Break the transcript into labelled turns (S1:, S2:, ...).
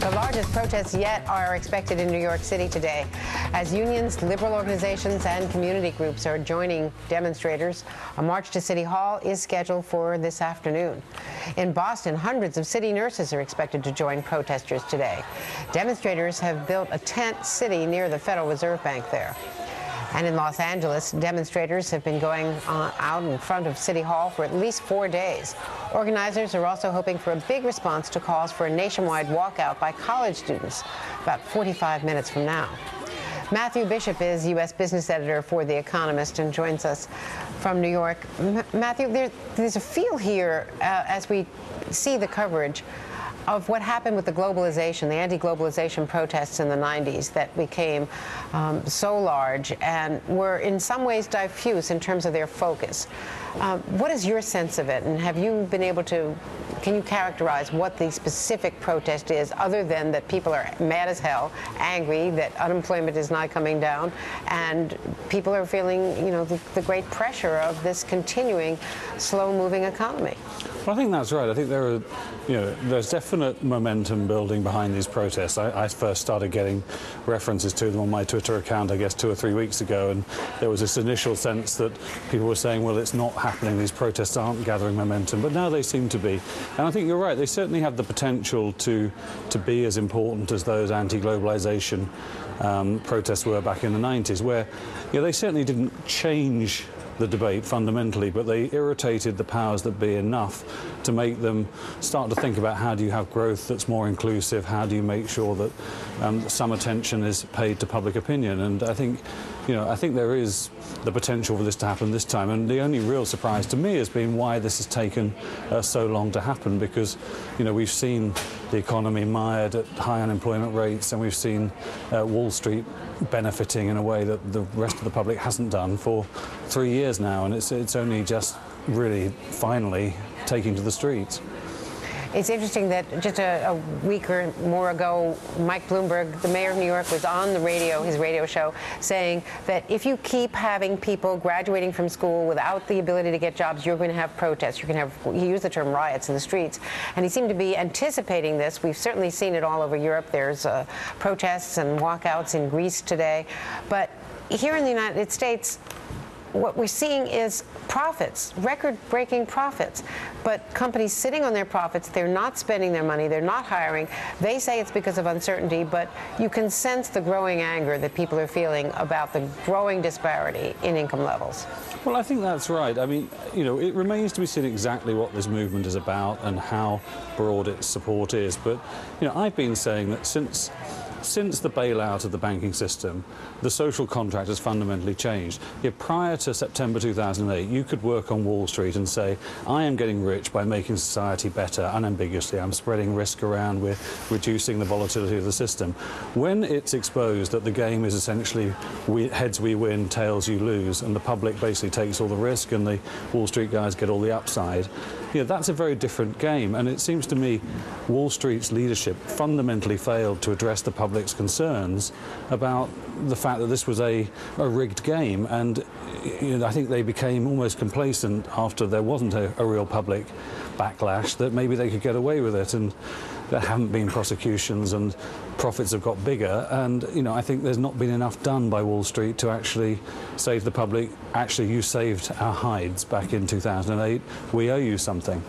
S1: The largest protests yet are expected in New York City today, as unions, liberal organizations, and community groups are joining demonstrators. A march to City Hall is scheduled for this afternoon. In Boston, hundreds of city nurses are expected to join protesters today. Demonstrators have built a tent city near the Federal Reserve Bank there. And in Los Angeles, demonstrators have been going out in front of City Hall for at least 4 days. Organizers are also hoping for a big response to calls for a nationwide walkout by college students about 45 minutes from now. Matthew Bishop is U.S. business editor for The Economist and joins us from New York. Matthew, there's a feel here as we see the coverage of what happened with the globalization, the anti-globalization protests in the 90s that became so large and were in some ways diffuse in terms of their focus. What is your sense of it, and have you been able to, can you characterize what the specific protest is, other than that people are mad as hell, angry that unemployment is not coming down, and people are feeling, you know, the great pressure of this continuing slow-moving economy?
S2: Well, I think that's right. I think there's definite momentum building behind these protests. I first started getting references to them on my Twitter account, I guess, 2 or 3 weeks ago, and there was this initial sense that people were saying, well, it's not happening, these protests aren't gathering momentum, but now they seem to be. And I think you're right, they certainly have the potential to be as important as those anti-globalization protests were back in the 90s, where they certainly didn't change the debate fundamentally, but they irritated the powers that be enough to make them start to think about how do you have growth that's more inclusive, how do you make sure that some attention is paid to public opinion. And I think there is the potential for this to happen this time, and the only real surprise to me has been why this has taken so long to happen, because we've seen the economy mired at high unemployment rates, and we've seen Wall Street benefiting in a way that the rest of the public hasn't done for 3 years now, and it's only just really finally taking to the streets.
S1: It's interesting that just a week or more ago, Mike Bloomberg, the mayor of New York, was on the radio, his radio show, saying that if you keep having people graduating from school without the ability to get jobs, you're going to have protests. You're going to have, he used the term riots in the streets. And he seemed to be anticipating this. We've certainly seen it all over Europe. There's protests and walkouts in Greece today. But here in the United States, what we're seeing is profits, record-breaking profits. But companies sitting on their profits, they're not spending their money, they're not hiring. They say it's because of uncertainty, but you can sense the growing anger that people are feeling about the growing disparity in income levels.
S2: Well, I think that's right. I mean, it remains to be seen exactly what this movement is about and how broad its support is. But, I've been saying that since the bailout of the banking system, the social contract has fundamentally changed. Prior to September 2008, you could work on Wall Street and say, I am getting rich by making society better, unambiguously. I'm spreading risk around, we're reducing the volatility of the system. When it's exposed that the game is essentially heads we win, tails you lose, and the public basically takes all the risk and the Wall Street guys get all the upside, that's a very different game. And it seems to me Wall Street's leadership fundamentally failed to address the public's concerns about the fact that this was a rigged game, and I think they became almost complacent after there wasn't a real public backlash that maybe they could get away with it, and there haven't been prosecutions and profits have got bigger, and I think there's not been enough done by Wall Street to actually say to the public, actually you saved our hides back in 2008, we owe you something.